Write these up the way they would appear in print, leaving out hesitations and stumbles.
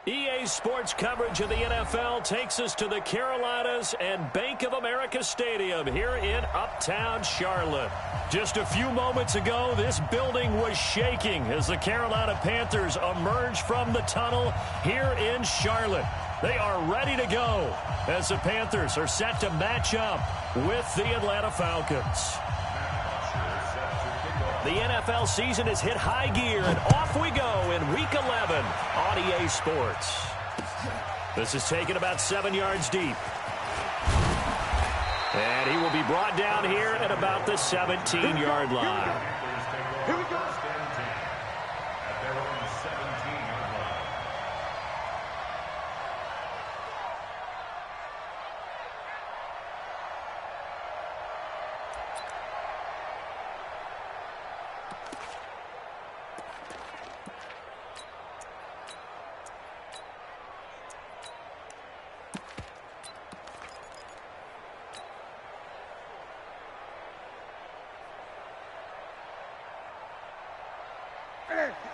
EA Sports coverage of the NFL takes us to the Carolinas and Bank of America Stadium here in Uptown Charlotte. Just a few moments ago, this building was shaking as the Carolina Panthers emerged from the tunnel here in Charlotte. They are ready to go as the Panthers are set to match up with the Atlanta Falcons. The NFL season has hit high gear, and off we go in Week 11 on EA Sports. This is taken about 7 yards deep. And he will be brought down here at about the 17-yard line. Here we go.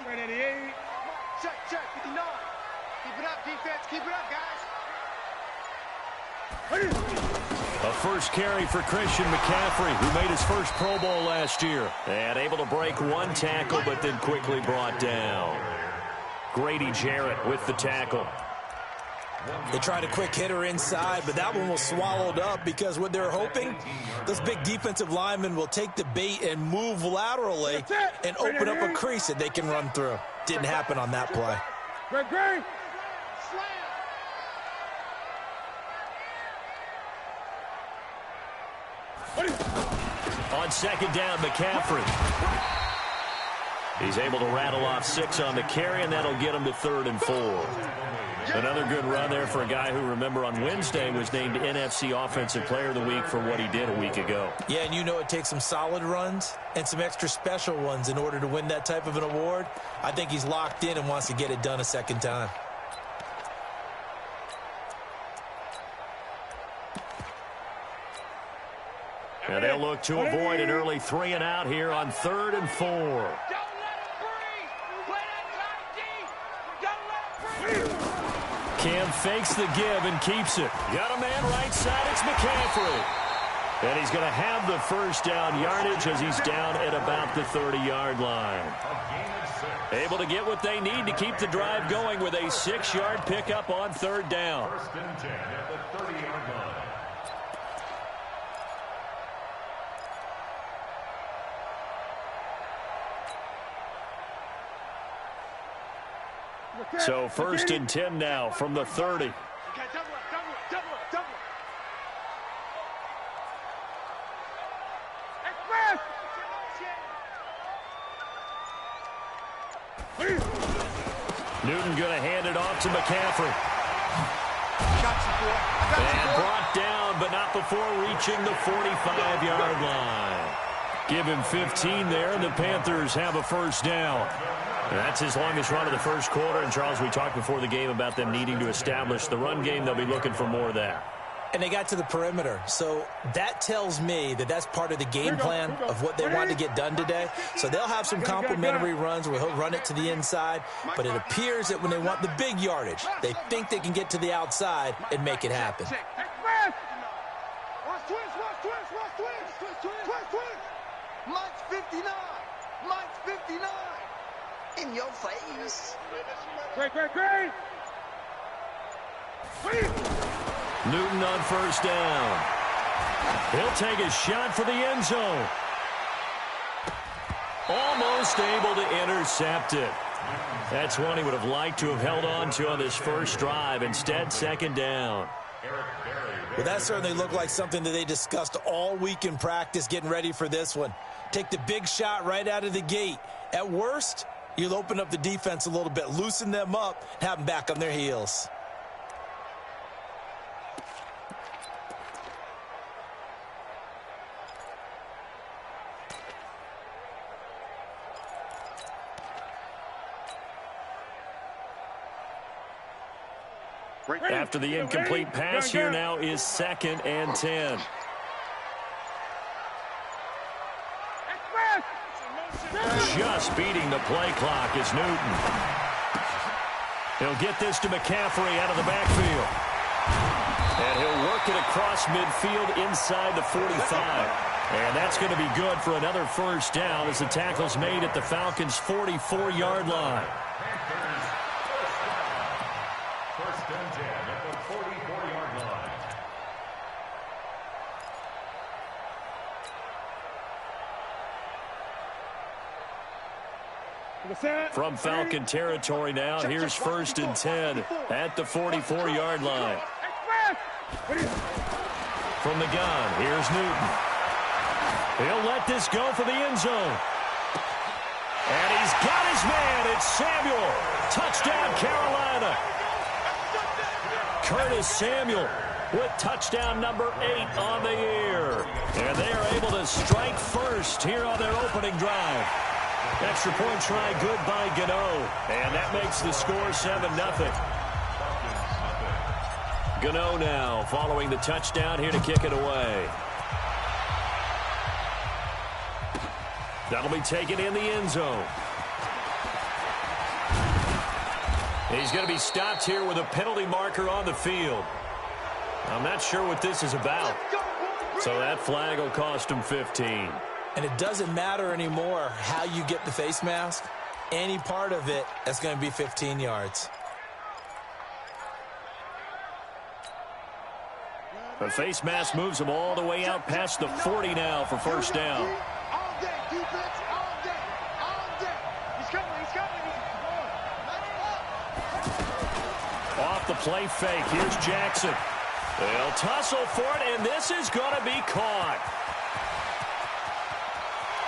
Right at 88. Check, 59. Keep it up, defense. Keep it up, guys. A first carry for Christian McCaffrey, who made his first Pro Bowl last year. And able to break one tackle, but then quickly brought down. Grady Jarrett with the tackle. They tried a quick hitter inside, but that one was swallowed up because what they're hoping, those big defensive linemen will take the bait and move laterally and open up a crease that they can run through. Didn't happen on that play. Great. On second down, McCaffrey. He's able to rattle off 6 on the carry, and that'll get him to 3rd and 4. Another good run there for a guy who, remember, on Wednesday was named NFC Offensive Player of the Week for what he did a week ago. Yeah, and you know it takes some solid runs and some extra special ones in order to win that type of an award. I think he's locked in and wants to get it done a second time. And they'll look to avoid an early 3 and out here on 3rd and 4. Cam fakes the give and keeps it. Got a man right side. It's McCaffrey. And he's going to have the first down yardage as he's down at about the 30-yard line. Able to get what they need to keep the drive going with a 6-yard pickup on 3rd down. 1st and 10 at the 30-yard line. So 1st and 10 now from the 30. Okay, double up. Newton going to hand it off to McCaffrey. And brought down, but not before reaching the 45-yard line. Give him 15 there, and the Panthers have a first down. That's his longest run of the first quarter. And, Charles, we talked before the game about them needing to establish the run game. They'll be looking for more of that. And they got to the perimeter. So that tells me that that's part of the game plan of what they want to get done today. So they'll have some complementary runs where he'll run it to the inside. But it appears that when they want the big yardage, they think they can get to the outside and make it happen. Mike's 59. In your face. Great. Newton on first down. He'll take a shot for the end zone. Almost able to intercept it. That's one he would have liked to have held on to on this first drive. Instead, 2nd down. Well, that certainly looked like something that they discussed all week in practice getting ready for this one. Take the big shot right out of the gate. At worst, you'll open up the defense a little bit, loosen them up, have them back on their heels. After the incomplete pass, here now is 2nd and 10. Just beating the play clock is Newton. He'll get this to McCaffrey out of the backfield. And he'll work it across midfield inside the 45. And that's going to be good for another first down as the tackle's made at the Falcons' 44-yard line. First and 10 at the 44-yard line. From Falcon territory now, here's first and 10 at the 44-yard line. From the gun, here's Newton. He'll let this go for the end zone. And he's got his man. It's Samuel. Touchdown, Carolina. Curtis Samuel with touchdown number 8 on the year. And they are able to strike first here on their opening drive. Extra point try good by Gano. And that makes the score 7-0. Gano now following the touchdown here to kick it away. That'll be taken in the end zone. He's going to be stopped here with a penalty marker on the field. I'm not sure what this is about. So that flag will cost him 15. And it doesn't matter anymore how you get the face mask. Any part of it, that's going to be 15 yards. The face mask moves him all the way out past the 40 now for first down. All day, defense, all day, all day. He's coming, he's coming. Off the play fake, here's Jackson. They'll tussle for it, and this is going to be caught.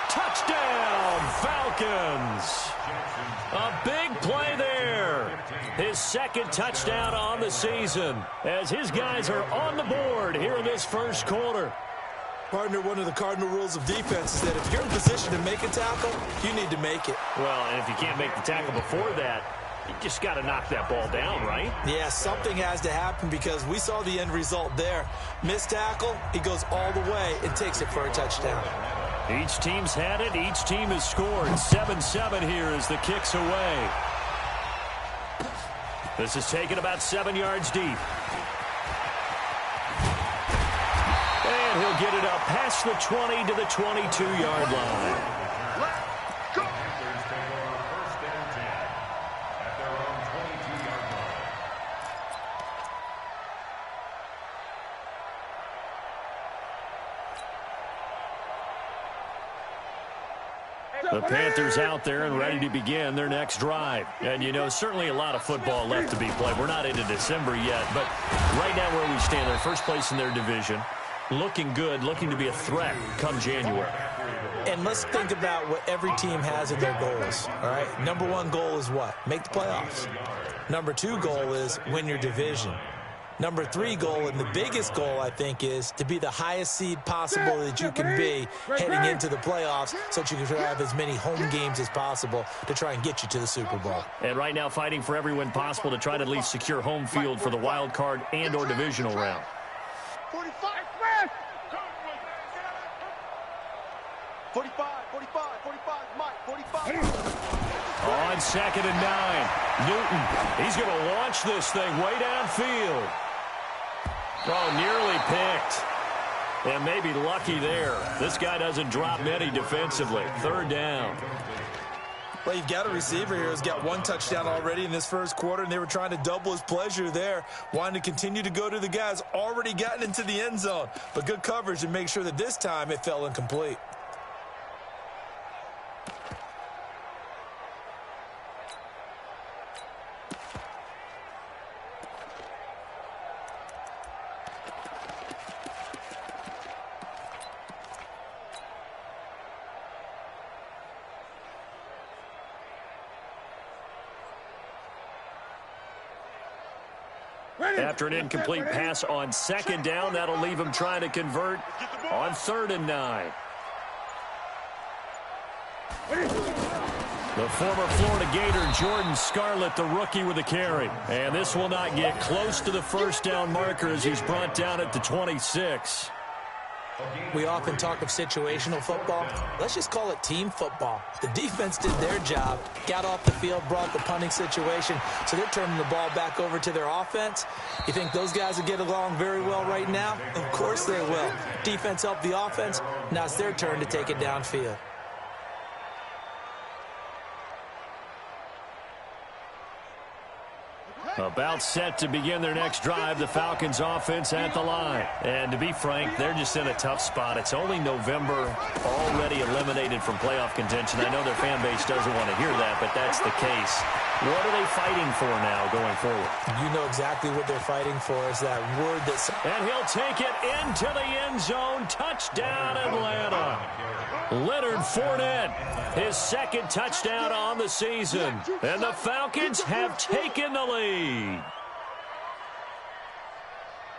Touchdown, Falcons. A big play there. His second touchdown on the season as his guys are on the board here in this first quarter. Partner, one of the cardinal rules of defense is that if you're in position to make a tackle, you need to make it. Well, and if you can't make the tackle before that, you just got to knock that ball down, right? Yeah, something has to happen because we saw the end result there. Missed tackle, he goes all the way and takes it for a touchdown. Each team's had it. Each team has scored. 7-7 here as the kick's away. This is taken about 7 yards deep. And he'll get it up past the 20 to the 22-yard line. Panthers take over first and 10 at their own 22-yard line. The Panthers out there and ready to begin their next drive. And, you know, certainly a lot of football left to be played. We're not into December yet, but right now where we stand, they're first place in their division. Looking good, looking to be a threat come January. And let's think about what every team has in their goals, all right? Number one goal is what? Make the playoffs. Number two goal is win your division. Number three goal, and the biggest goal, I think, is to be the highest seed possible that you can be heading into the playoffs so that you can have as many home games as possible to try and get you to the Super Bowl. And right now fighting for every win possible to try to at least secure home field for the wild card and or divisional round. 45, 45, Mike, 45. On 2nd and 9, Newton, he's going to launch this thing way downfield. Oh, nearly picked. And maybe lucky there. This guy doesn't drop many defensively. 3rd down. Well, you've got a receiver here who's got one touchdown already in this first quarter, and they were trying to double his pleasure there, wanting to continue to go to the guys already gotten into the end zone. But good coverage to make sure that this time it fell incomplete. After an incomplete pass on 2nd down, that'll leave him trying to convert on 3rd and 9. The former Florida Gator, Jordan Scarlett, the rookie with a carry. And this will not get close to the first down marker as he's brought down at the 26. We often talk of situational football. Let's just call it team football. The defense did their job, got off the field, brought the punting situation, so they're turning the ball back over to their offense. You think those guys will get along very well right now? Of course they will. Defense helped the offense. Now it's their turn to take it downfield. About set to begin their next drive, the Falcons offense at the line. And to be frank, they're just in a tough spot. It's only November, already eliminated from playoff contention. I know their fan base doesn't want to hear that, but that's the case. What are they fighting for now going forward? You know exactly what they're fighting for is that word that's... And he'll take it into the end zone. Touchdown, Atlanta. Leonard Fournette, his second touchdown on the season. And the Falcons have taken the lead.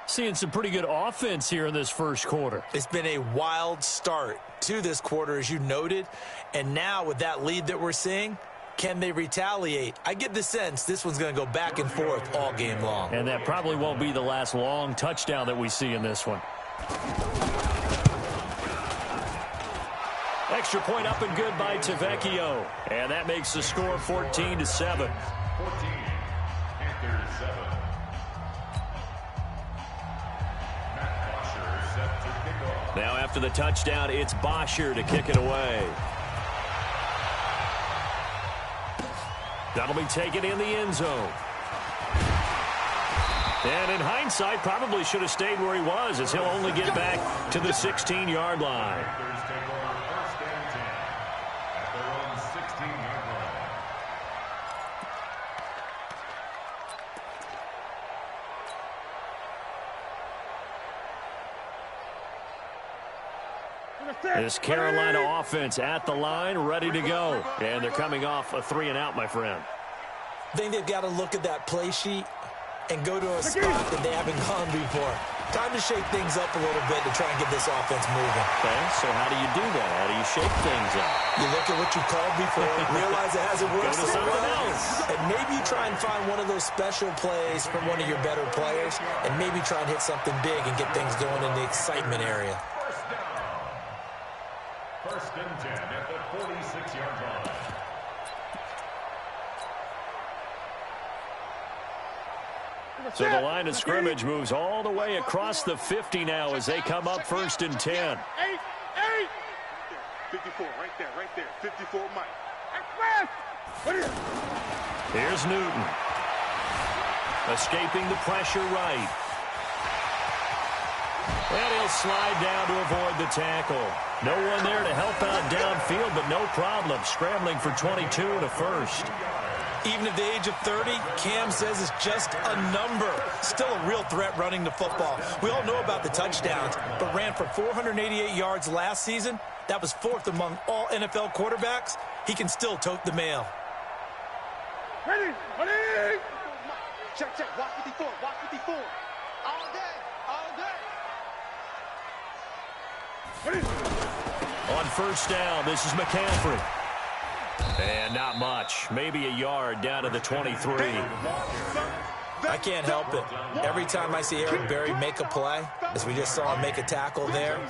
Seeing some pretty good offense here in this first quarter. It's been a wild start to this quarter, as you noted. And now with that lead that we're seeing, can they retaliate? I get the sense this one's going to go back and forth all game long. And that probably won't be the last long touchdown that we see in this one. Extra point up and good by Tavecchio. And that makes the score 14-7. 14, Panthers 7. Matt Bosher set to kick off. Now after the touchdown, it's Bosher to kick it away. That'll be taken in the end zone. And in hindsight, probably should have stayed where he was, as he'll only get back to the 16-yard line. Panthers take over first and 10 at their own 16-yard line. This Carolina offense at the line, ready to go. And they're coming off a 3-and-out, my friend. I think they've got to look at that play sheet and go to a spot that they haven't gone before. Time to shake things up a little bit to try and get this offense moving. Okay, so how do you do that? How do you shake things up? You look at what you called before, realize it hasn't worked Go to so something well, else. and maybe you try and find one of those special plays from one of your better players, and maybe try and hit something big and get things going in the excitement area. First and 10 at the 46-yard line. So the line of scrimmage moves all the way across the 50 now as they come up first and 10. 8. 54, right there. 54, Mike. Here's Newton. Escaping the pressure right. And he'll slide down to avoid the tackle. No one there to help out downfield, but no problem. Scrambling for 22 and a first. Even at the age of 30, Cam says it's just a number. Still a real threat running the football. We all know about the touchdowns, but ran for 488 yards last season. That was 4th among all NFL quarterbacks. He can still tote the mail. Ready. Check. Watch 54. All day. On first down, this is McCaffrey. And not much. Maybe a yard down to the 23. I can't help it. Every time I see Eric Berry make a play, as we just saw him make a tackle there,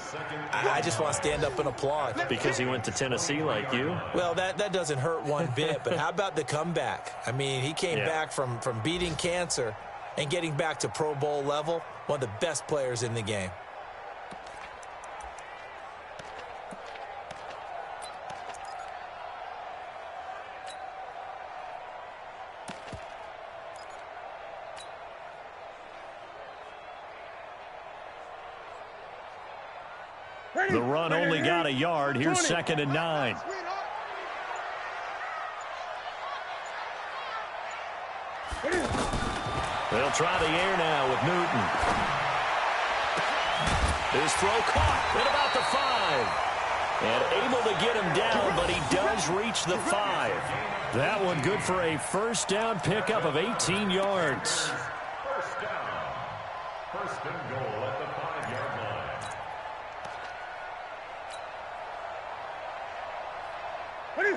I just want to stand up and applaud. Because he went to Tennessee like you? Well, that doesn't hurt one bit, but how about the comeback? I mean, he came back from beating cancer and getting back to Pro Bowl level, one of the best players in the game. The run only got a yard. Here's 2nd and 9. They'll try the air now with Newton. His throw caught at about the 5. And able to get him down, but he does reach the 5. That one good for a first down pickup of 18 yards. First down. First and goal at the 5-yard line.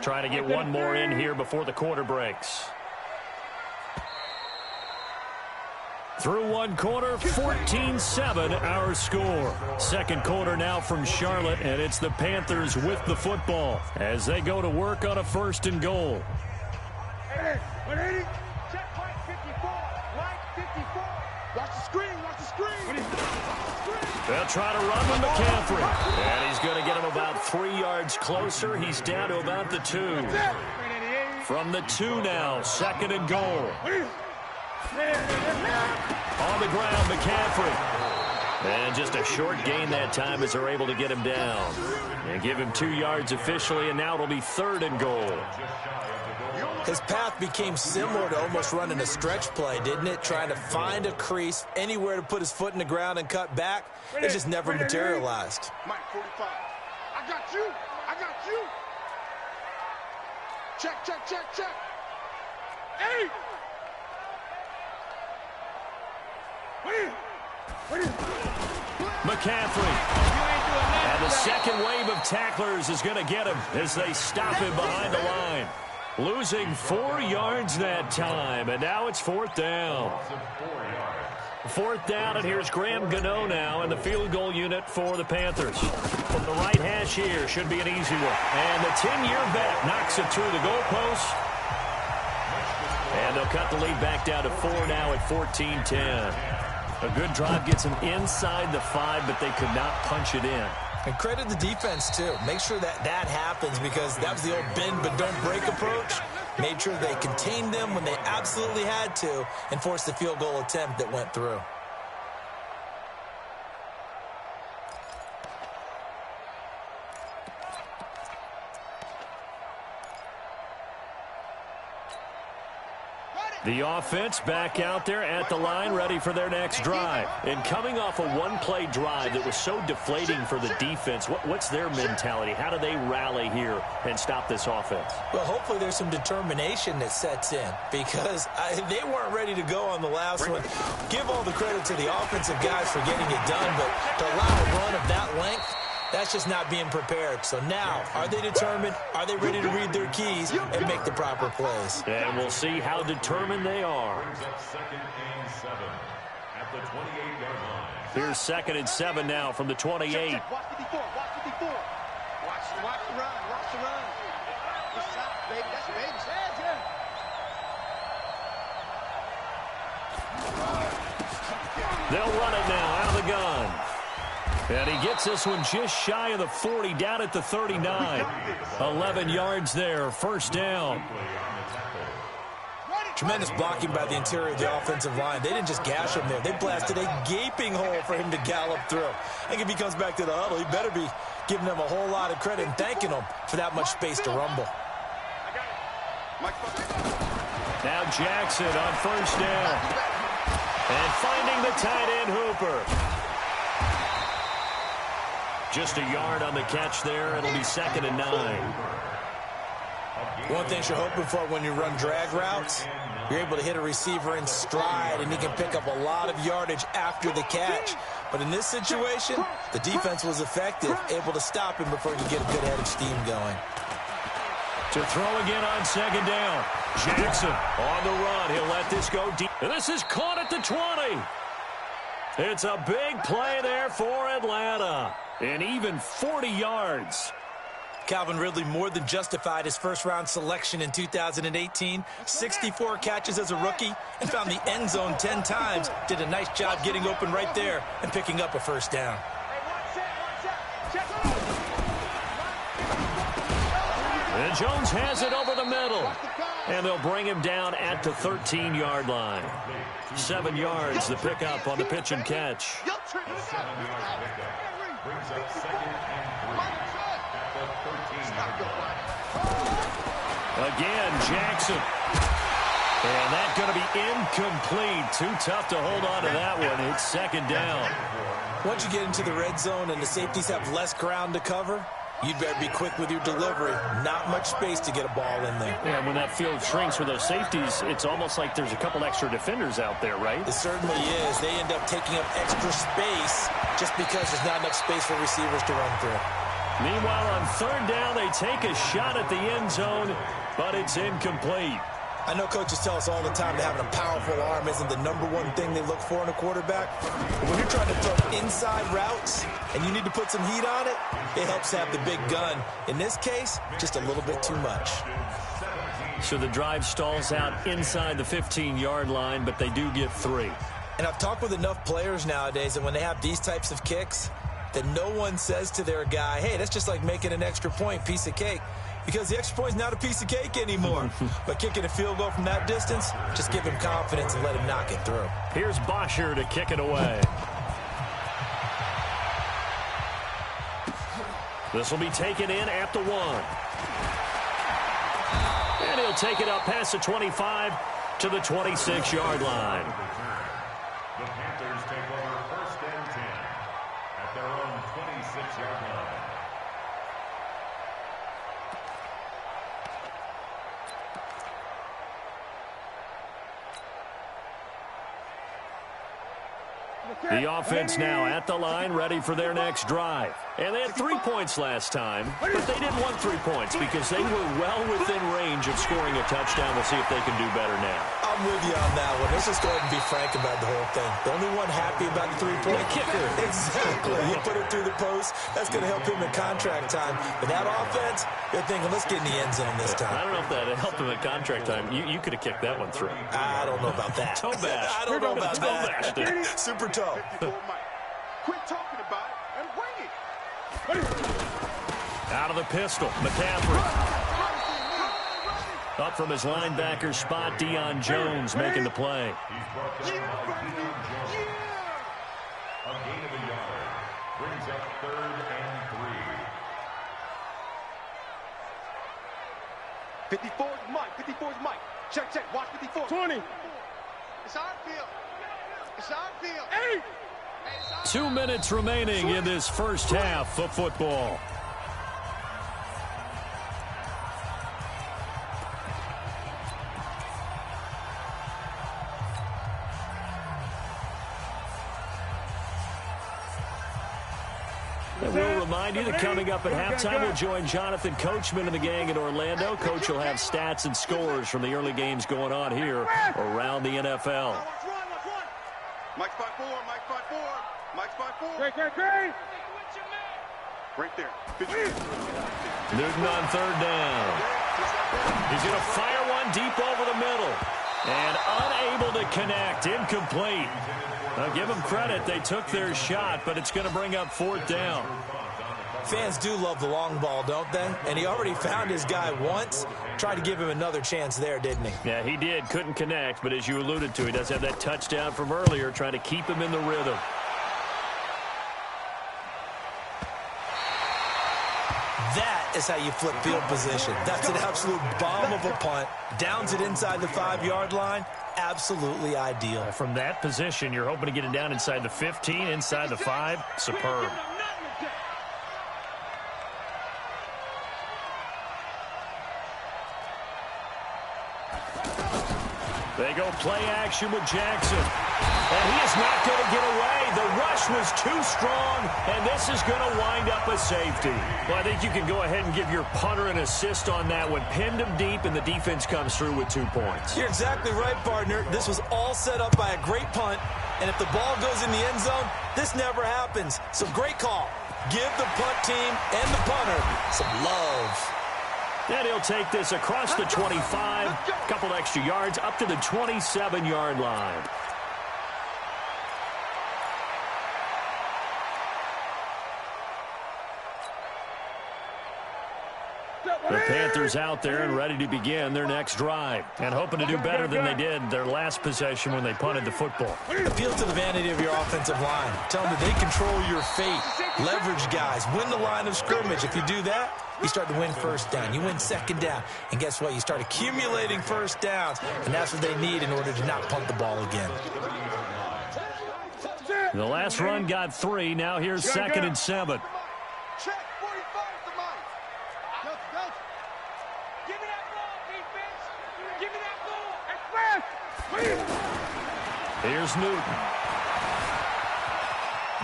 Trying to get one more in here before the quarter breaks. Through one quarter, 14-7 our score. Second quarter now from Charlotte, and it's the Panthers with the football as they go to work on a 1st and goal. 180. Check right 54. Right 54. Watch the screen. Watch the screen. They'll try to run with McCaffrey. And he's going to get him about 3 yards closer. He's down to about the 2. From the 2 now, 2nd and goal. On the ground, McCaffrey. And just a short gain that time as they're able to get him down. And give him 2 yards officially, and now it'll be 3rd and goal. His path became similar to almost running a stretch play, didn't it? Trying to find a crease, anywhere to put his foot in the ground and cut back. It just never materialized. Mike 45. I got you. I got you. Check, check, check, check. 8. McCaffrey. And the second wave of tacklers is going to get him as they stop him behind the line. Losing 4 yards that time, and now it's 4th down. 4th down, and here's Graham Gano now in the field goal unit for the Panthers. From the right hash here, should be an easy one. And the 10-year vet knocks it through the goalpost. And they'll cut the lead back down to 4 now at 14-10. A good drive gets them inside the 5, but they could not punch it in. And credit the defense, too. Make sure that happens because that was the old bend but don't break approach. Made sure they contained them when they absolutely had to and forced the field goal attempt that went through. The offense back out there at the line, ready for their next drive. And coming off a one-play drive that was so deflating for the defense, what's their mentality? How do they rally here and stop this offense? Well, hopefully there's some determination that sets in because they weren't ready to go on the last one. Give all the credit to the offensive guys for getting it done, but to allow a run of that length, that's just not being prepared. So now, are they determined? Are they ready to read their keys and make the proper plays? And we'll see how determined they are. Second and 7 at the 28-yard line. Here's 2nd and 7 now from the 28. Watch 54. Watch 54. Watch the run. Watch the run. Good shot, baby. That's your baby. They'll run it now out of the gun. And he gets this one just shy of the 40, down at the 39. 11 yards there, 1st down. Tremendous blocking by the interior of the offensive line. They didn't just gash him there. They blasted a gaping hole for him to gallop through. I think if he comes back to the huddle, he better be giving them a whole lot of credit and thanking them for that much space to rumble. Now Jackson on 1st down. And finding the tight end Hooper. Just a yard on the catch there. It'll be 2nd and 9. One thing you're hoping for when you run drag routes, you're able to hit a receiver in stride, and he can pick up a lot of yardage after the catch. But in this situation, the defense was effective, able to stop him before he could get a good head of steam going. To throw again on 2nd down. Jackson on the run. He'll let this go deep. And this is caught at the 20. It's a big play there for Atlanta. And even 40 yards. Calvin Ridley more than justified his first-round selection in 2018. 64 catches as a rookie and found the end zone 10 times. Did a nice job getting open right there and picking up a 1st down. And Jones has it over the middle. And they'll bring him down at the 13-yard line. 7 yards, the pickup on the pitch and catch. Brings up 2nd and 3 at the 13-yard line. Again, Jackson. And that's going to be incomplete. Too tough to hold on to that one. It's 2nd down. Once you get into the red zone and the safeties have less ground to cover, you'd better be quick with your delivery. Not much space to get a ball in there. Yeah, when that field shrinks for those safeties, it's almost like there's a couple extra defenders out there, right? It certainly is. They end up taking up extra space just because there's not enough space for receivers to run through. Meanwhile, on 3rd down, they take a shot at the end zone, but it's incomplete. I know coaches tell us all the time that having a powerful arm isn't the #1 thing they look for in a quarterback. But when you're trying to throw inside routes and you need to put some heat on it, it helps to have the big gun. In this case, just a little bit too much. So the drive stalls out inside the 15-yard line, but they do get 3. And I've talked with enough players nowadays that when they have these types of kicks, that no one says to their guy, hey, that's just like making an extra point, piece of cake. Because the extra point is not a piece of cake anymore. But kicking a field goal from that distance, just give him confidence and let him knock it through. Here's Bosher to kick it away. This will be taken in at the 1. And he'll take it up past the 25 to the 26-yard line. The Panthers take over 1st and 10 at their own 26-yard line. The offense now at the line, ready for their next drive. And they had 3 points last time, but they didn't want 3 points because they were well within range of scoring a touchdown. We'll see if they can do better now. I'm with you on that one. Let's just go ahead and be frank about the whole thing. The only one happy about the 3-point kicker. Exactly. You put it through the post, that's going to help him in contract time. But that offense, they're thinking, let's get in the end zone this time. I don't know if that helped him in contract time. You could have kicked that one through. I don't know about that. Toe bash. I don't know about Toe that. bashed it. Super toe. Quit talking about it and bring it. Out of the pistol, McCaffrey. Up from his linebacker spot, Deion Jones making the play. He's brought down by Deion Jones. A gain of a yard. Brings up 3rd and 3. 54 is Mike. 54 is Mike. Check, check. Watch 54. 20. It's our field. It's our field. 8. 2 minutes remaining in this first half of football. And we'll remind you that coming up at halftime, we'll join Jonathan Coachman and the gang in Orlando. Coach will have stats and scores from the early games going on here around the NFL. Mike's 5-4. Mike's 5-4. Mike's 5-4. Great. Right there. Newton on 3rd down. He's going to fire one deep over the middle. And unable to connect. Incomplete. Now, give them credit. They took their shot, but it's going to bring up 4th down. Fans do love the long ball, don't they? And he already found his guy once. Tried to give him another chance there, didn't he? Yeah, he did. Couldn't connect, but as you alluded to, he does have that touchdown from earlier, trying to keep him in the rhythm. That is how you flip field position. That's an absolute bomb of a punt. Downs it inside the 5-yard line. Absolutely ideal. From that position, you're hoping to get it down inside the 15, inside the 5. Superb. They go play action with Jackson. And he is not going to get away. The rush was too strong, and this is going to wind up a safety. Well, I think you can go ahead and give your punter an assist on that one. Pinned him deep, and the defense comes through with 2 points. You're exactly right, partner. This was all set up by a great punt, and if the ball goes in the end zone, this never happens. So great call. Give the punt team and the punter some love. And he'll take this across the 25, a couple extra yards, up to the 27-yard line. The Panthers out there and ready to begin their next drive and hoping to do better than they did their last possession when they punted the football. Appeal to the vanity of your offensive line. Tell them that they control your fate. Leverage guys. Win the line of scrimmage. If you do that, you start to win 1st down. You win 2nd down. And guess what? You start accumulating 1st downs. And that's what they need in order to not punt the ball again. The last run got 3. Now here's 2nd and 7. Check 45 to Mike. Go. Give me that ball, defense. Give me that ball. Here's Newton.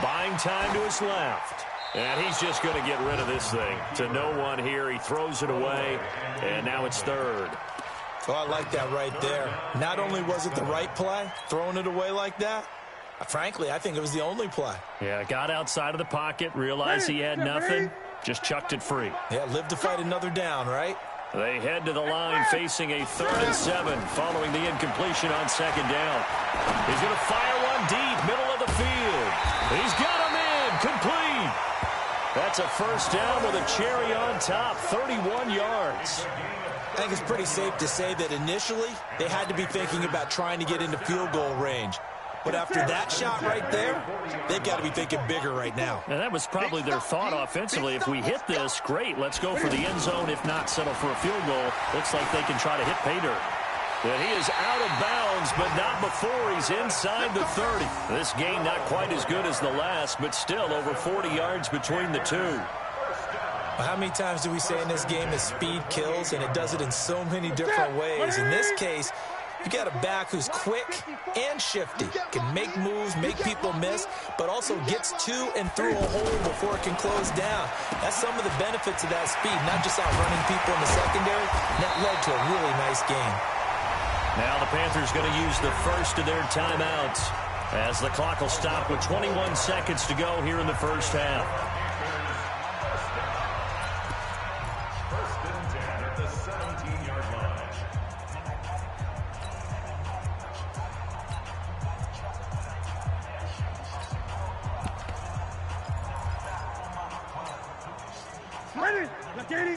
Buying time to his left. And he's just going to get rid of this thing. To no one here. He throws it away. And now it's 3rd. Oh, I like that right there. Not only was it the right play, throwing it away like that, frankly, I think it was the only play. Yeah, got outside of the pocket, realized he had nothing, just chucked it free. Yeah, live to fight another down, right? They head to the line facing a 3rd and 7 following the incompletion on 2nd down. He's going to fire one deep, middle of the field. He's got him in, complete. That's a 1st down with a cherry on top, 31 yards. I think it's pretty safe to say that initially they had to be thinking about trying to get into field goal range. But after that shot right there, they've got to be thinking bigger right now. And that was probably their thought offensively. If we hit this, great, let's go for the end zone. If not, settle for a field goal. Looks like they can try to hit pay dirt. And he is out of bounds, but not before he's inside the 30. This game not quite as good as the last, but still over 40 yards between the two. How many times do we say in this game that speed kills, and it does it in so many different ways? In this case, you got a back who's quick and shifty, can make moves, make people miss, but also gets to and through a hole before it can close down. That's some of the benefits of that speed, not just outrunning people in the secondary. And that led to a really nice game. Now the Panthers going to use the first of their timeouts as the clock will stop with 21 seconds to go here in the 1st half. Ready?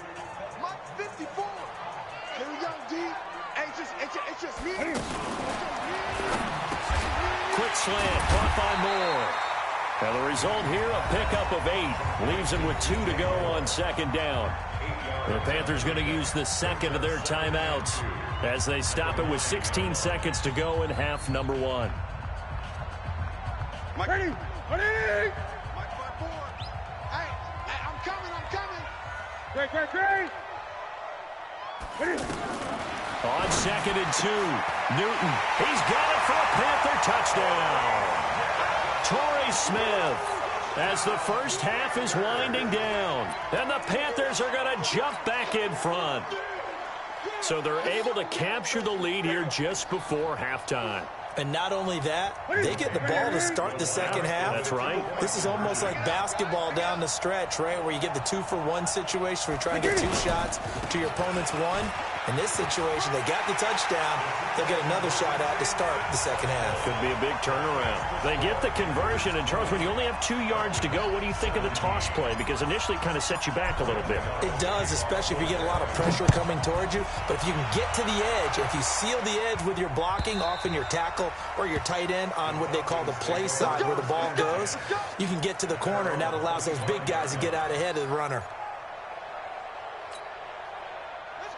Mark 54. Here we go, D. Hey, it's just me. Quick slant, caught by Moore. Now the result here, a pickup of 8. Leaves him with 2 to go on 2nd down. The Panthers going to use the 2nd of their timeouts as they stop it with 16 seconds to go in half number 1. Ready? Mike 54. Hey, I'm coming. Great. Ready? On 2nd and 2, Newton. He's got it for a Panther touchdown. Torrey Smith, as the 1st half is winding down. And the Panthers are going to jump back in front. So they're able to capture the lead here just before halftime. And not only that, they get the ball to start the 2nd half. That's right. This is almost like basketball down the stretch, right, where you get the 2-for-1 situation where you try and get 2 shots to your opponent's 1. In this situation, they got the touchdown. They'll get another shot out to start the 2nd half. Could be a big turnaround. They get the conversion. And, Charles, when you only have 2 yards to go, what do you think of the toss play? Because initially it kind of sets you back a little bit. It does, especially if you get a lot of pressure coming towards you. But if you can get to the edge, if you seal the edge with your blocking, often your tackle or your tight end on what they call the play side where the ball goes, you can get to the corner, and that allows those big guys to get out ahead of the runner.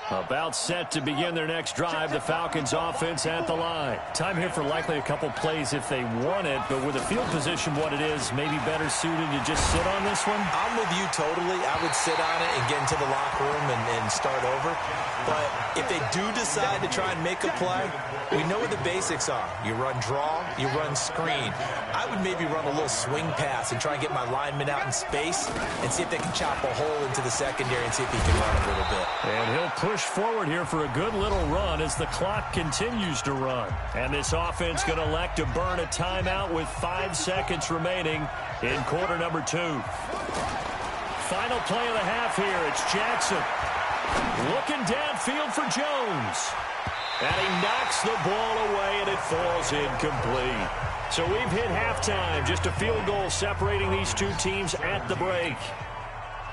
About set to begin their next drive, the Falcons offense at the line. Time here for likely a couple plays if they want it, but with the field position what it is, maybe better suited to just sit on this one? I'm with you totally. I would sit on it and get into the locker room and start over. But if they do decide to try and make a play, we know what the basics are. You run draw, you run screen. I would maybe run a little swing pass and try and get my lineman out in space and see if they can chop a hole into the secondary and see if he can run a little bit. And he'll push forward here for a good little run as the clock continues to run. And this offense going to elect to burn a timeout with 5 seconds remaining in quarter number 2. Final play of the half here. It's Jackson looking downfield for Jones. And he knocks the ball away, and it falls incomplete. So we've hit halftime. Just a field goal separating these two teams at the break.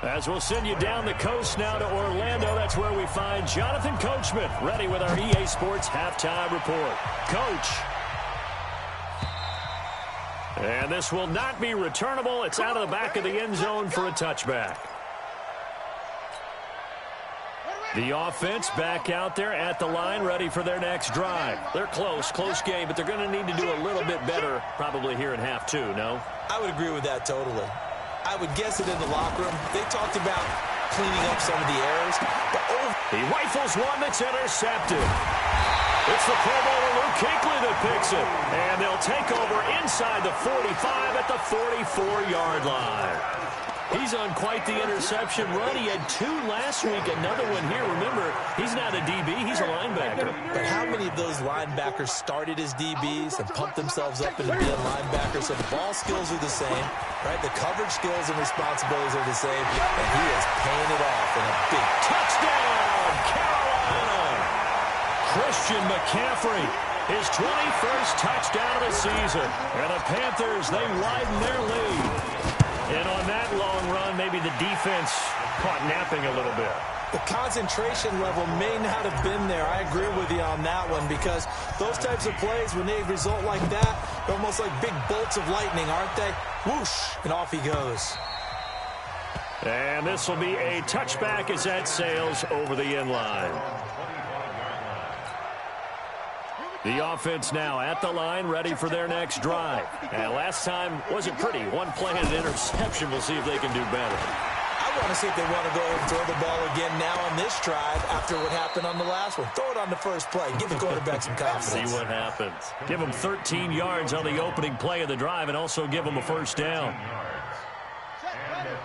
As we'll send you down the coast now to Orlando, that's where we find Jonathan Coachman, ready with our EA Sports halftime report. Coach. And this will not be returnable. It's out of the back of the end zone for a touchback. The offense back out there at the line, ready for their next drive. They're close game, but they're going to need to do a little bit better probably here in half 2, no? I would agree with that totally. I would guess it in the locker room. They talked about cleaning up some of the errors. But he rifles one that's intercepted. It's the Pro Bowler Luke Kuechly that picks it. And they'll take over inside the 45 at the 44-yard line. He's on quite the interception run. He had 2 last week, another one here. Remember, he's not a DB, he's a linebacker. But how many of those linebackers started as DBs and pumped themselves up into being linebackers? So the ball skills are the same, right? The coverage skills and responsibilities are the same, and he is paying it off in a big touchdown, Carolina! Christian McCaffrey, his 21st touchdown of the season. And the Panthers, they widen their lead. And on that long run, maybe the defense caught napping a little bit. The concentration level may not have been there. I agree with you on that one, because those types of plays, when they result like that, they're almost like big bolts of lightning, aren't they? Whoosh, and off he goes. And this will be a touchback as that sails over the end line. The offense now at the line, ready for their next drive. And last time wasn't pretty. 1 play and an interception. We'll see if they can do better. I want to see if they want to go ahead and throw the ball again now on this drive after what happened on the last one. Throw it on the first play. Give the quarterback some confidence. See what happens. Give them 13 yards on the opening play of the drive and also give them a first down.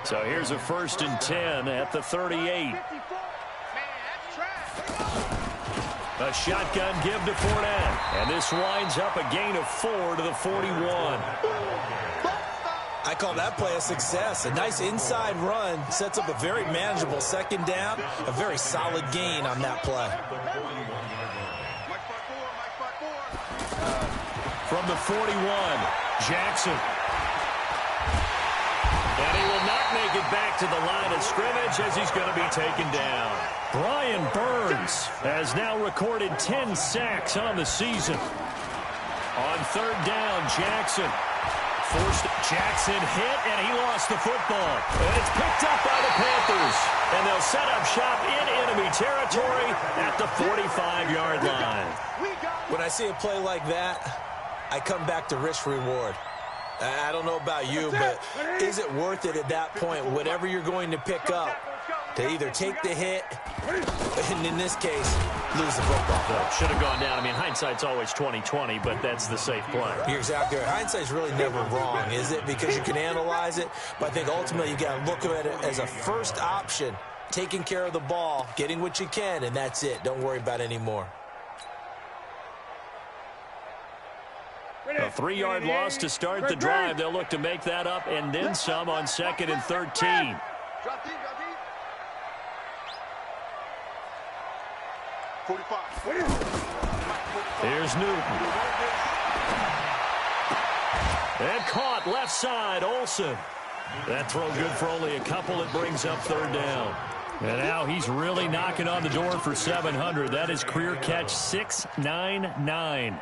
So here's a 1st and 10 at the 38. A shotgun give to Fournette. And this winds up a gain of 4 to the 41. I call that play a success. A nice inside run sets up a very manageable 2nd down. A very solid gain on that play. From the 41, Jackson. And he will not make it back to the line of scrimmage as he's going to be taken down. Brian Burns has now recorded 10 sacks on the season. On 3rd down, Jackson. Forced Jackson hit, and he lost the football. And it's picked up by the Panthers. And they'll set up shop in enemy territory at the 45-yard line. When I see a play like that, I come back to risk-reward. I don't know about you, but is it worth it at that point, whatever you're going to pick up, to either take the hit, and in this case, lose the football? Well, should have gone down. I mean, hindsight's always 20/20, but that's the safe play. You're exactly right. Hindsight's really never wrong, is it? Because you can analyze it, but I think ultimately you got to look at it as a first option, taking care of the ball, getting what you can, and that's it. Don't worry about any more. A 3-yard loss to start the drive. They'll look to make that up and then some on 2nd and 13. Here's Newton. And caught left side, Olsen. That throw good for only a couple. It brings up 3rd down. And now he's really knocking on the door for 700. That is career catch 699.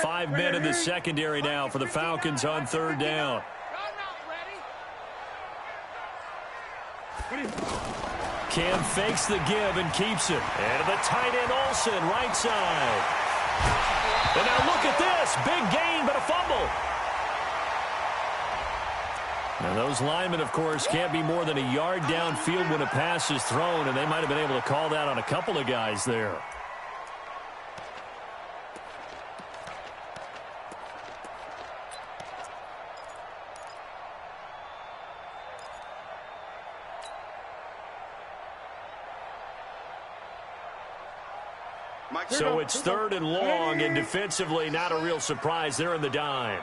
Five men in the secondary now for the Falcons on 3rd down. Cam fakes the give and keeps it. And the tight end Olsen, right side. And now look at this. Big gain, but a fumble. Now those linemen, of course, can't be more than a yard downfield when a pass is thrown, and they might have been able to call that on a couple of guys there. So it's 3rd and long, and defensively not a real surprise. They're in the dime.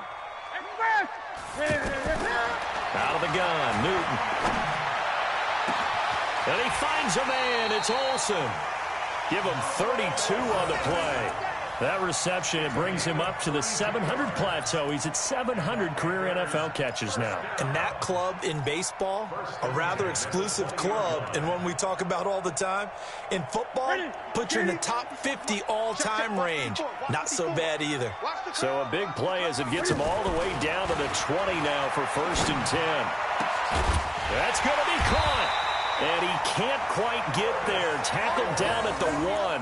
Out of the gun, Newton. And he finds a man. It's Olsen. Give him 32 on the play. That reception, it brings him up to the 700 plateau. He's at 700 career NFL catches now. And that club in baseball, a rather exclusive club, and one we talk about all the time. In football, put you in the top 50 all-time range. Not so bad either. So a big play as it gets him all the way down to the 20 now for 1st and 10. That's going to be caught. And he can't quite get there. Tackled down at the 1.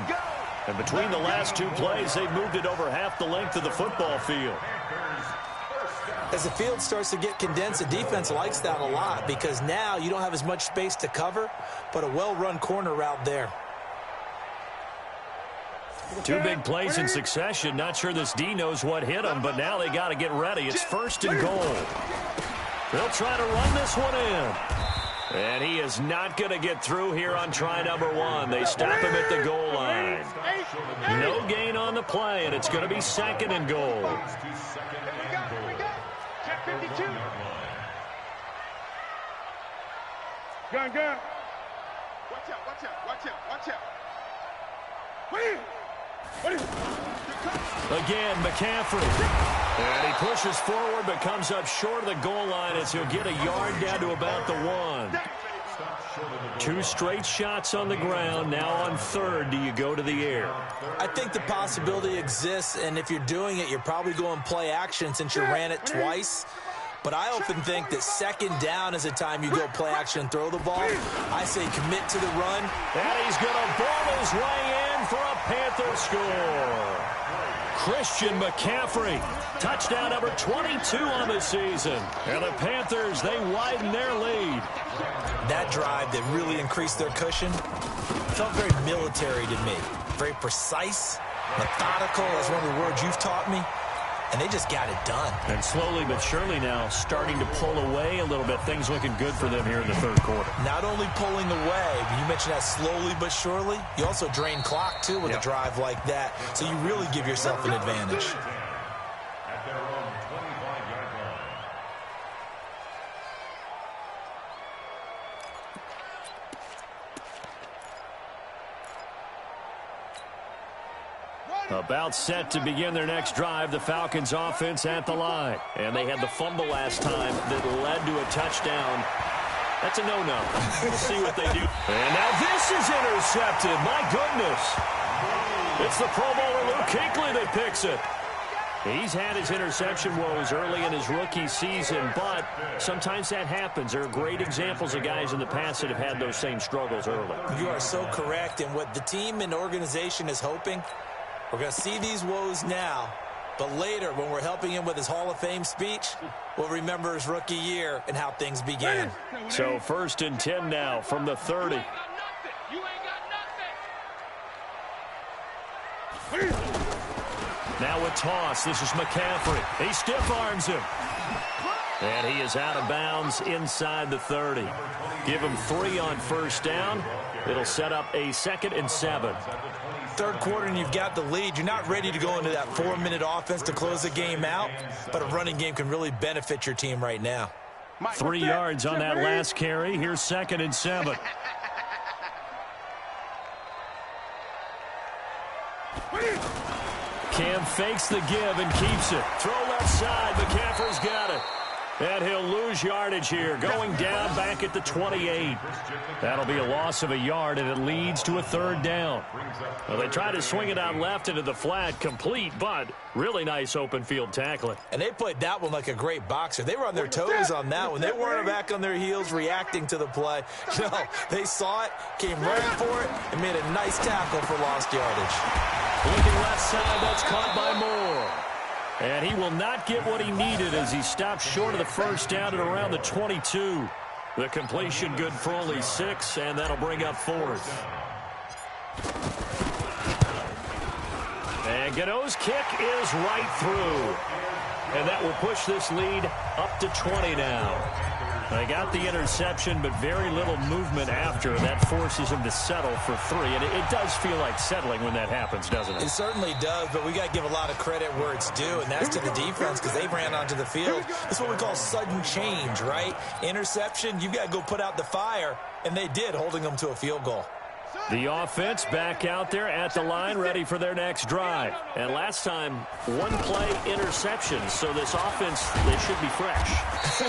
And between the last 2 plays, they've moved it over half the length of the football field. As the field starts to get condensed, the defense likes that a lot because now you don't have as much space to cover, but a well-run corner route there. 2nd and 10 now for 1st and 10. Two big plays in succession. Not sure this D knows what hit him, but now they got to get ready. It's 1st and goal. They'll try to run this one in. And he is not going to get through here on try number 1. They stop him at the goal line. No gain on the play, and it's going to be 2nd and goal. Check 52. Gun. Watch out, watch out, watch out, watch out. Again, McCaffrey. And he pushes forward but comes up short of the goal line as he'll get a yard down to about the 1. 2 straight shots on the ground. Now on 3rd, do you go to the air? I think the possibility exists, and if you're doing it, you're probably going play action since you ran it twice. But I often think that 2nd down is a time you go play action and throw the ball. I say commit to the run. And he's going to ball his way in for a Panther score. Christian McCaffrey, touchdown number 22 on the season. And the Panthers, they widen their lead. That drive that really increased their cushion felt very military to me. Very precise, methodical. That's one of the words you've taught me. And they just got it done. And slowly but surely now starting to pull away a little bit. Things looking good for them here in the 3rd quarter. Not only pulling away, you mentioned that slowly but surely, you also drain clock, too, with a drive like that. So you really give yourself an advantage. At their own 25-yard line. About set to begin their next drive, the Falcons offense at the line. And they had the fumble last time that led to a touchdown. That's a no-no. We'll see what they do. And now this is intercepted. My goodness. It's the Pro Bowler Luke Kuechly that picks it. He's had his interception woes early in his rookie season, but sometimes that happens. There are great examples of guys in the past that have had those same struggles early. You are so correct. And what the team and organization is hoping, we're going to see these woes now, but later when we're helping him with his Hall of Fame speech, we'll remember his rookie year and how things began. So 1st and 10 now from the 30. You ain't got nothing. Now a toss. This is McCaffrey. He stiff arms him. And he is out of bounds inside the 30. Give him 3 on 1st down. It'll set up a 2nd and 7. 3rd quarter and you've got the lead. You're not ready to go into that 4-minute offense to close the game out, but a running game can really benefit your team right now. 3 yards on that last carry. Here's 2nd and 7. Cam fakes the give and keeps it. Throw left side. McCaffrey's got it. And he'll lose yardage here, going down back at the 28. That'll be a loss of a yard, and it leads to a 3rd down. Well, they try to swing it out left into the flat, complete, but really nice open field tackling. And they played that one like a great boxer. They were on their toes on that one. They weren't back on their heels reacting to the play. No, they saw it, came running for it, and made a nice tackle for lost yardage. Looking left side, that's caught by Moore. And he will not get what he needed as he stops short of the 1st down at around the 22. The completion good for only 6, and that'll bring up 4th. And Gano's kick is right through. And that will push this lead up to 20 now. They got the interception, but very little movement after. That forces him to settle for 3. And it does feel like settling when that happens, doesn't it? It certainly does, but we got to give a lot of credit where it's due, and that's to the defense because they ran onto the field. That's what we call sudden change, right? Interception, you've got to go put out the fire, and they did, holding them to a field goal. The offense back out there at the line, ready for their next drive. And last time, 1-play interception, so this offense, they should be fresh.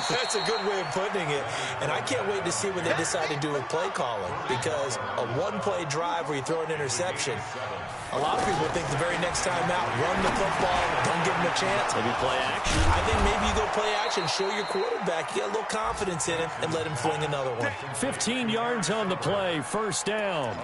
That's a good way of putting it. And I can't wait to see what they decide to do with play calling, because a 1-play drive where you throw an interception, a lot of people think the very next time out, run the football, don't give them a chance. Maybe play action. I think maybe you go play action, show your quarterback, you get a little confidence in him, and let him fling another one. 15 yards on the play, 1st down.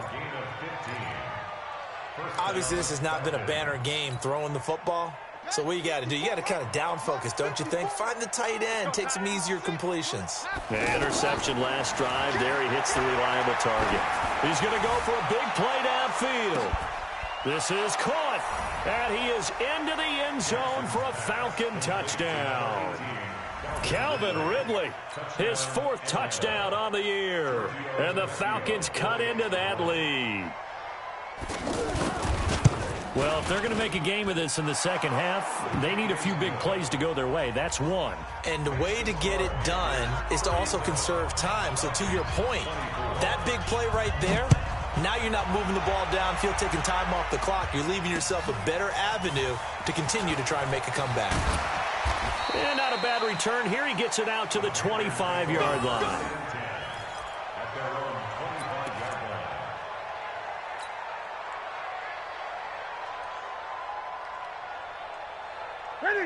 Obviously, this has not been a banner game throwing the football. So what you got to do, you got to kind of down focus, don't you think? Find the tight end, take some easier completions. Interception last drive. There he hits the reliable target. He's going to go for a big play downfield. This is caught, and he is into the end zone for a Falcon touchdown. Calvin Ridley, his 4th touchdown on the year, and the Falcons cut into that lead. Well, if they're going to make a game of this in the second half, they need a few big plays to go their way. That's one. And the way to get it done is to also conserve time. So to your point, that big play right there, now you're not moving the ball downfield, taking time off the clock. You're leaving yourself a better avenue to continue to try and make a comeback. And not a bad return. Here he gets it out to the 25-yard line.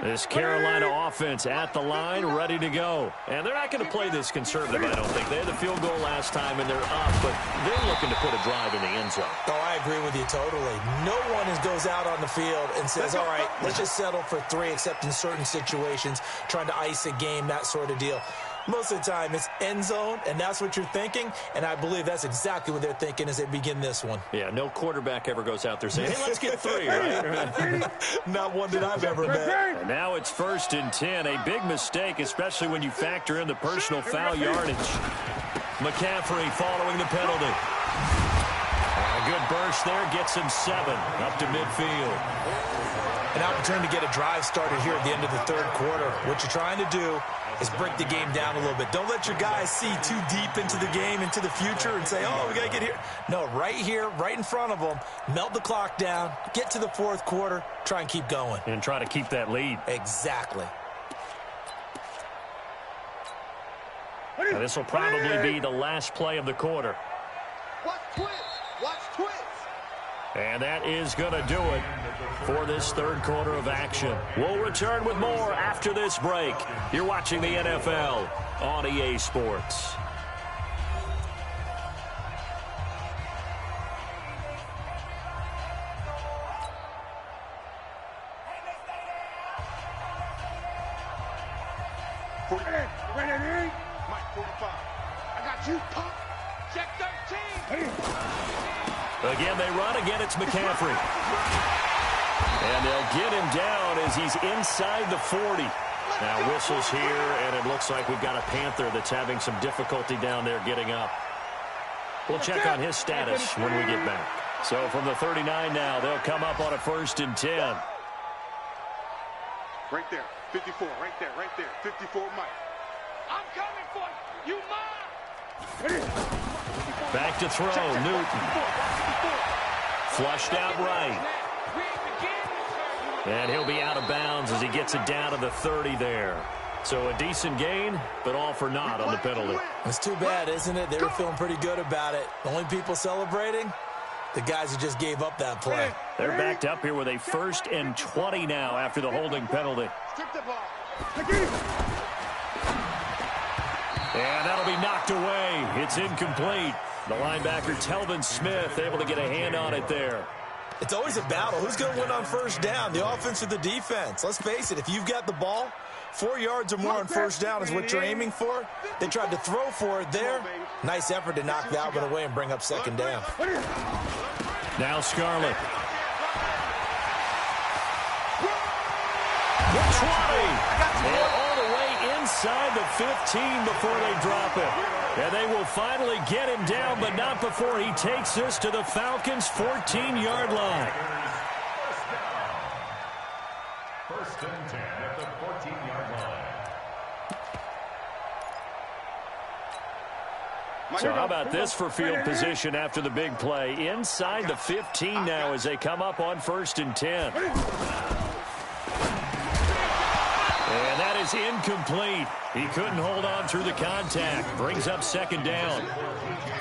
This Carolina offense at the line, ready to go. And they're not going to play this conservative, I don't think. They had the field goal last time, and they're up, but they're looking to put a drive in the end zone. Oh, I agree with you totally. No one goes out on the field and says, all right, let's just settle for 3, except in certain situations, trying to ice a game, that sort of deal. Most of the time, it's end zone, and that's what you're thinking, and I believe that's exactly what they're thinking as they begin this one. Yeah, no quarterback ever goes out there saying, hey, let's get 3, right? Not one that I've ever met. And now it's 1st and 10, a big mistake, especially when you factor in the personal foul yardage. McCaffrey following the penalty. A good burst there, gets him 7 up to midfield. An opportunity to get a drive started here at the end of the 3rd quarter. What you're trying to do is break the game down a little bit. Don't let your guys see too deep into the game, into the future, and say, oh, we got to get here. No, right here, right in front of them, melt the clock down, get to the 4th quarter, try and keep going. And try to keep that lead. Exactly. Now, this will probably be the last play of the quarter. Watch twins. Watch twins. And that is going to do it for this 3rd quarter of action. We'll return with more after this break. You're watching the NFL on EA Sports. Ready? Mike 45. I got you, Pop. Check 13. Again, they run. Again, it's McCaffrey. And they'll get him down as he's inside the 40. Now whistles here, and it looks like we've got a Panther that's having some difficulty down there getting up. We'll check on his status when we get back. So from the 39 now, they'll come up on a 1st and 10. Right there. 54. Right there. 54, Mike. I'm coming for you. You mine. Back to throw, Newton. Flushed out right. And he'll be out of bounds as he gets it down to the 30 there. So a decent gain, but all for naught on the penalty. It's too bad, isn't it? They were feeling pretty good about it. The only people celebrating, the guys who just gave up that play. They're backed up here with a 1st and 20 now after the holding penalty. And that'll be knocked away. It's incomplete. The linebacker, Telvin Smith, able to get a hand on it there. It's always a battle. Who's going to win on 1st down, the offense or the defense? Let's face it, if you've got the ball, 4 yards or more on 1st down is what you're aiming for. They tried to throw for it there. Nice effort to knock that one away and bring up 2nd down. Now Scarlett. The 20. And all the way inside the 15 before they drop it. And they will finally get him down, but not before he takes this to the Falcons' 14-yard line. 1st and 10 at the 14-yard line. So how about this for field position after the big play? Inside the 15 now as they come up on 1st and 10. And that is incomplete. He couldn't hold on through the contact. Brings up 2nd down.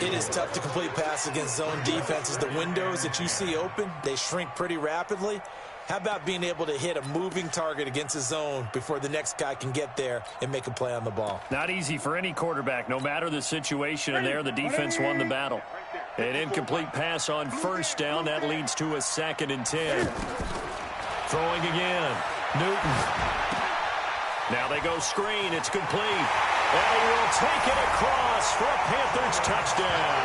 It is tough to complete passes against zone defenses. The windows that you see open, they shrink pretty rapidly. How about being able to hit a moving target against a zone before the next guy can get there and make a play on the ball? Not easy for any quarterback, no matter the situation. And there, the defense won the battle. An incomplete pass on 1st down. That leads to a 2nd and 10. Throwing again. Newton. Now they go screen. It's complete. And he will take it across for a Panthers touchdown.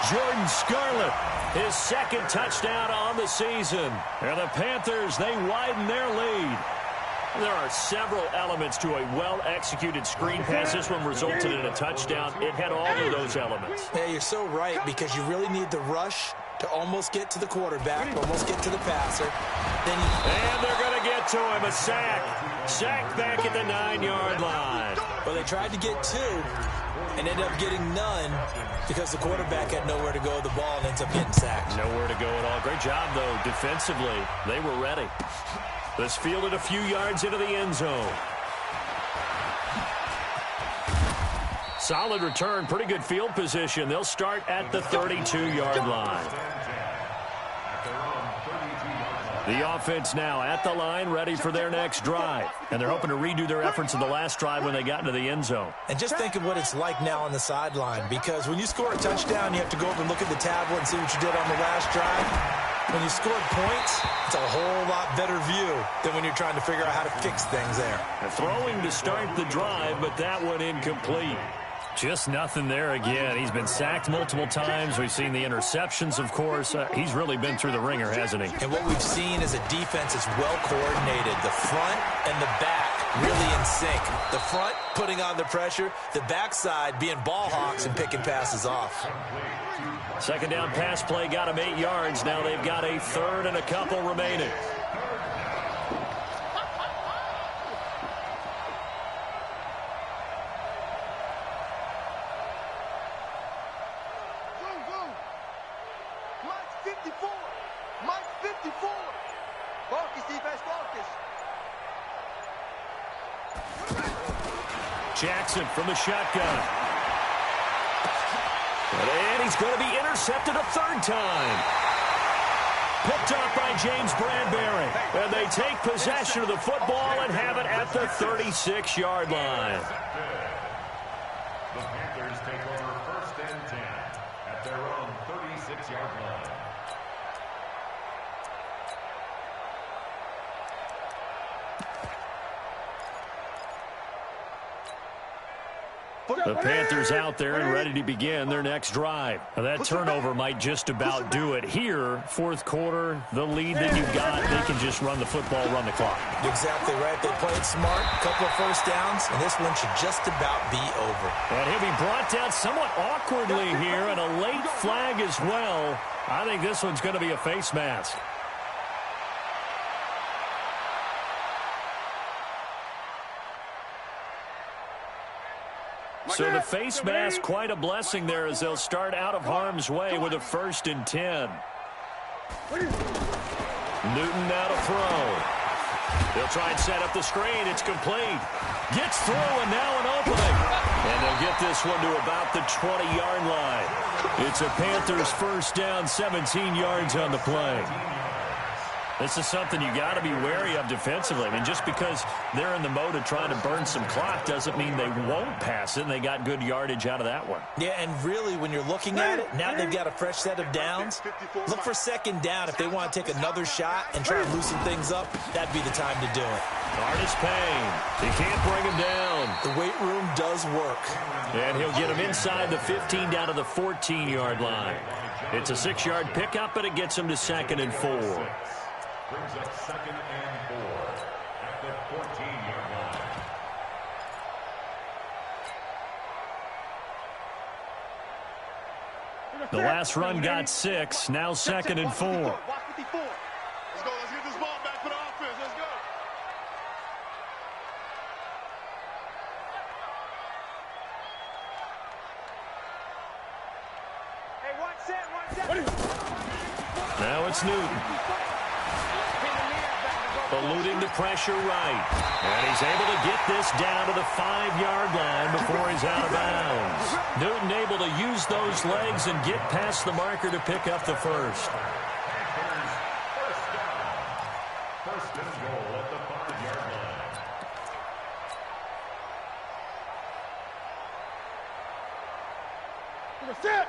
Jordan Scarlett His second touchdown on the season. And the Panthers, they widen their lead. There are several elements to a well-executed screen pass. This one resulted in a touchdown. It had all of those elements. Yeah, you're so right, because you really need the rush to almost get to the quarterback, almost get to the passer. And they're going to get to him. A sack. Sack back at the 9-yard line. Well, they tried to get 2 and ended up getting none because the quarterback had nowhere to go with the ball and ends up getting sacked. Nowhere to go at all. Great job, though, defensively. They were ready. This fielded a few yards into the end zone. Solid return, pretty good field position. They'll start at the 32-yard line. The offense now at the line, ready for their next drive. And they're hoping to redo their efforts in the last drive when they got into the end zone. And just think of what it's like now on the sideline, because when you score a touchdown, you have to go over and look at the tablet and see what you did on the last drive. When you scored points, it's a whole lot better view than when you're trying to figure out how to fix things there. And throwing to start the drive, but that one incomplete. Just nothing there again. He's been sacked multiple times. We've seen the interceptions, of course. He's really been through the ringer, hasn't he? And what we've seen is a defense that's well coordinated. The front and the back really in sync. The front putting on the pressure, the backside being ball hawks and picking passes off. Second down pass play got him 8 yards. Now they've got a third and a couple remaining. Jackson from the shotgun. And he's going to be intercepted a third time. Picked up by James Bradbury. And they take possession of the football and have it at the 36-yard line. The Panthers take over 1st and 10 at their own 36-yard line. The Panthers out there and ready to begin their next drive. Now that turnover might just about do it here. Fourth quarter, the lead that you've got, they can just run the football, run the clock. Exactly right. They played smart, a couple of first downs, and this one should just about be over. And he'll be brought down somewhat awkwardly here, and a late flag as well. I think this one's going to be a face mask. So the face mask, quite a blessing there as they'll start out of harm's way with a 1st and 10. Newton now to throw. They'll try and set up the screen. It's complete. Gets through and now an opening. And they'll get this one to about the 20-yard line. It's a Panthers first down, 17 yards on the play. This is something you got to be wary of defensively. I mean, just because they're in the mode of trying to burn some clock doesn't mean they won't pass it, and they got good yardage out of that one. Yeah, and really, when you're looking at it, now they've got a fresh set of downs. Look for second down. If they want to take another shot and try and loosen things up, that'd be the time to do it. Artis Payne. He can't bring him down. The weight room does work. And he'll get him inside the 15 down to the 14-yard line. It's a 6-yard pickup, but it gets him to 2nd and 4. Brings up 2nd and 4 at the 14-yard line. The last run got 6. Now 2nd and 4. Let's go. Let's get this ball back for the offense. Let's go. Hey, one set. Now it's Newton. Eluding the pressure right. And he's able to get this down to the 5-yard line before he's out of bounds. Newton able to use those legs and get past the marker to pick up the first. First and goal at the 5-yard line. Set.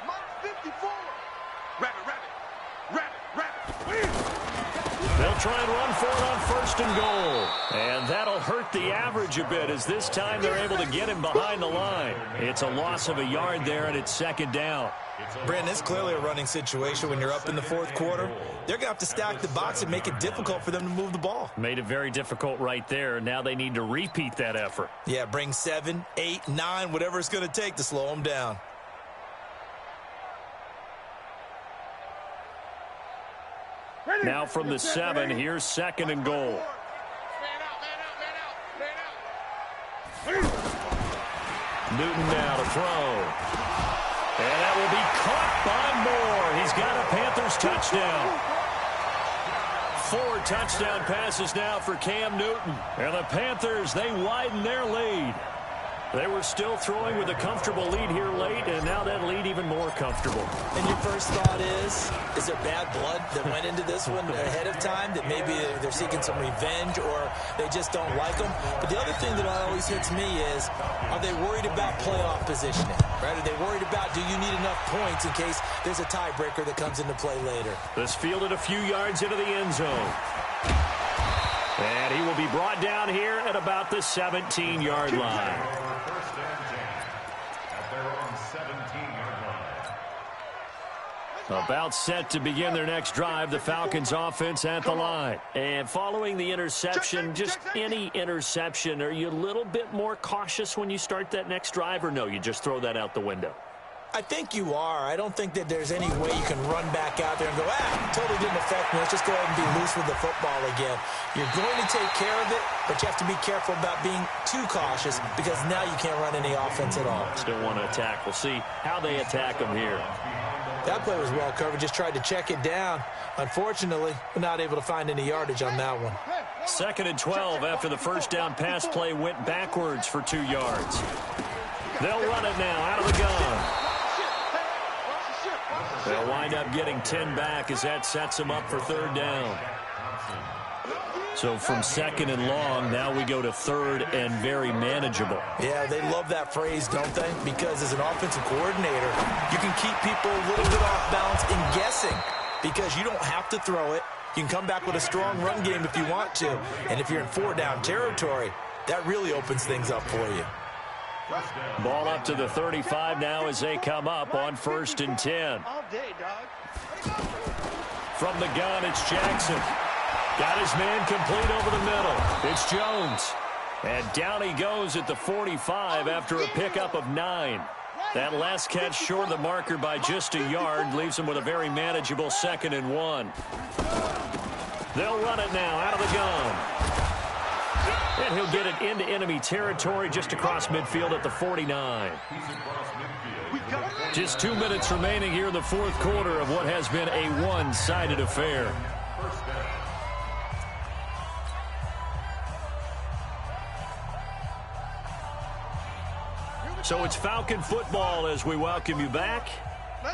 Mark 54. Rabbit. They'll They'll try and run for it on 1st and goal. And that'll hurt the average a bit as this time they're able to get him behind the line. It's a loss of a yard there, and it's 2nd down. Brandon, it's clearly a running situation when you're up in the 4th quarter. They're going to have to stack the box and make it difficult for them to move the ball. Made it very difficult right there. Now they need to repeat that effort. Yeah, bring 7, 8, 9, whatever it's going to take to slow them down. Now from the 7, here's 2nd and goal. Newton now to throw. And that will be caught by Moore. He's got a Panthers touchdown. 4 touchdown passes now for Cam Newton. And the Panthers, they widen their lead. They were still throwing with a comfortable lead here late, and now that lead even more comfortable. And your first thought is there bad blood that went into this one ahead of time, that maybe they're seeking some revenge or they just don't like them? But the other thing that always hits me is, are they worried about playoff positioning? Right? Are they worried about, do you need enough points in case there's a tiebreaker that comes into play later? This fielded a few yards into the end zone. And he will be brought down here at about the 17-yard line. First and 10 at their own 17-yard line. About set to begin their next drive, the Falcons offense at the line. And following the interception, just any interception, are you a little bit more cautious when you start that next drive, or no, you just throw that out the window? I think you are. I don't think that there's any way you can run back out there and go, totally didn't affect me. Let's just go ahead and be loose with the football again. You're going to take care of it, but you have to be careful about being too cautious because now you can't run any offense at all. Still want to attack. We'll see how they attack them here. That play was well covered. Just tried to check it down. Unfortunately, we're not able to find any yardage on that one. 2nd and 12 after the first down pass play went backwards for 2 yards. They'll run it now out of the gun. They'll wind up getting 10 back as that sets them up for 3rd down. So from 2nd and long, now we go to 3rd and very manageable. Yeah, they love that phrase, don't they? Because as an offensive coordinator, you can keep people a little bit off balance in guessing because you don't have to throw it. You can come back with a strong run game if you want to. And if you're in 4-down territory, that really opens things up for you. Ball up to the 35 now as they come up on 1st and 10. From the gun, it's Jackson. Got his man complete over the middle. It's Jones. And down he goes at the 45 after a pickup of 9. That last catch short of the marker by just a yard leaves him with a very manageable 2nd and 1. They'll run it now out of the gun. And he'll get it into enemy territory just across midfield at the 49. Just 2 minutes remaining here in the 4th quarter of what has been a one-sided affair. So it's Falcon football as we welcome you back.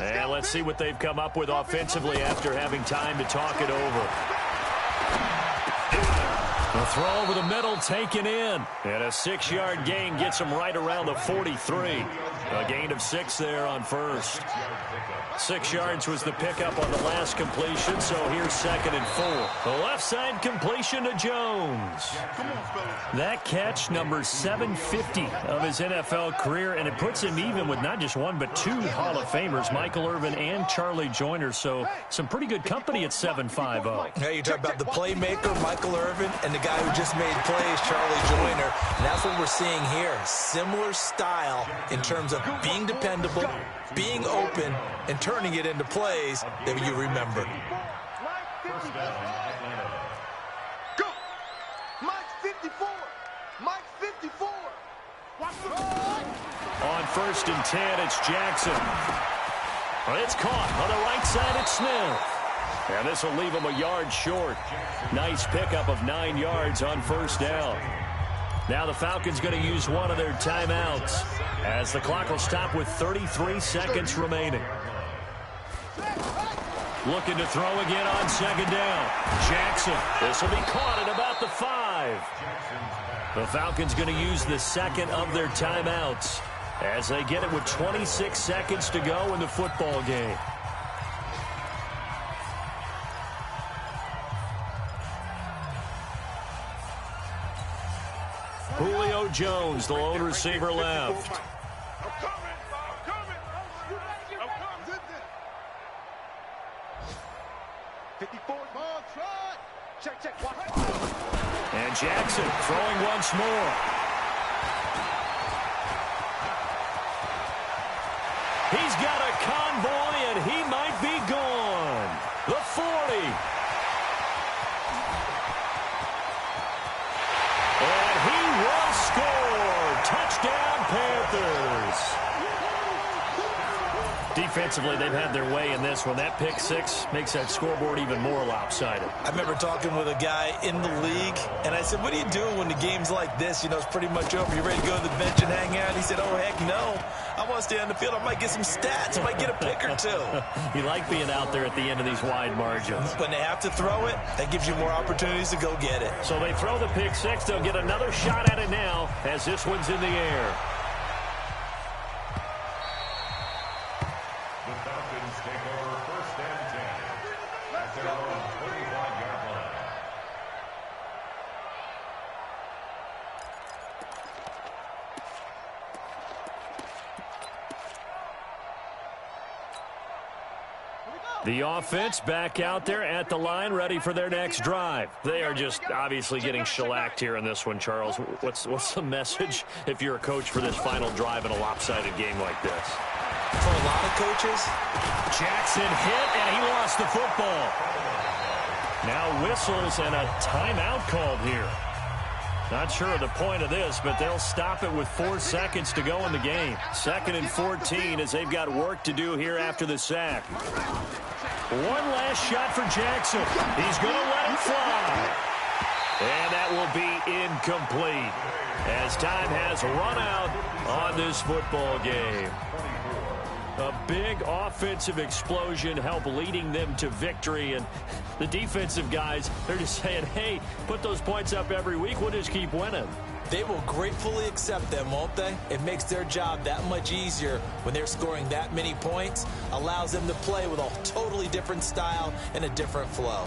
And let's see what they've come up with offensively after having time to talk it over. The throw over the middle taken in. And a 6-yard gain gets him right around the 43. A gain of 6 there on 1st. 6 yards was the pickup on the last completion, so here's 2nd and 4. The left side completion to Jones. That catch, number 750 of his NFL career, and it puts him even with not just 1 but 2 Hall of Famers, Michael Irvin and Charlie Joyner. So some pretty good company at 7.50. Hey, you talk about the playmaker, Michael Irvin, and the guy who just made plays, Charlie Joyner. And that's what we're seeing here. Similar style in terms of being dependable, being open, and turning it into plays that you remember. Go! Mike's 54! Mike's 54! On 1st and 10, it's Jackson. It's caught on the right side. It's Smith. And this will leave him a yard short. Nice pickup of 9 yards on 1st down. Now the Falcons going to use one of their timeouts as the clock will stop with 33 seconds remaining. Looking to throw again on 2nd down. Jackson. This will be caught at about the 5. The Falcons going to use the 2nd of their timeouts as they get it with 26 seconds to go in the football game. Jones, the lone receiver left. I'm coming. 54 ball, try. Check. And Jackson throwing once more. He's got a convoy, and he might be gone. The 40. And he will score. Touchdown, Panthers. Defensively, they've had their way in this one. That pick six makes that scoreboard even more lopsided. I remember talking with a guy in the league, and I said, what are you doing when the game's like this? You know, it's pretty much over. You ready to go to the bench and hang out? He said, oh, heck no. I want to stay on the field. I might get some stats. I might get a pick or two. You like being out there at the end of these wide margins. When they have to throw it, that gives you more opportunities to go get it. So they throw the pick six. They'll get another shot at it now as this one's in the air. The Falcons take over 1st and 10 at their own 25-yard line. The offense back out there at the line, ready for their next drive. They are just obviously getting shellacked here in this one, Charles. What's the message if you're a coach for this final drive in a lopsided game like this? For a lot of coaches, Jackson hit, and he lost the football. Now whistles and a timeout called here. Not sure of the point of this, but they'll stop it with 4 seconds to go in the game. 2nd and 14 as they've got work to do here after the sack. One last shot for Jackson. He's going to let it fly. And that will be incomplete as time has run out on this football game. A big offensive explosion helped leading them to victory, and the defensive guys, they're just saying, hey, put those points up every week, we'll just keep winning. they will gratefully accept them, won't they? It makes their job that much easier when they're scoring that many points, allows them to play with a totally different style and a different flow.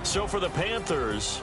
So for the Panthers,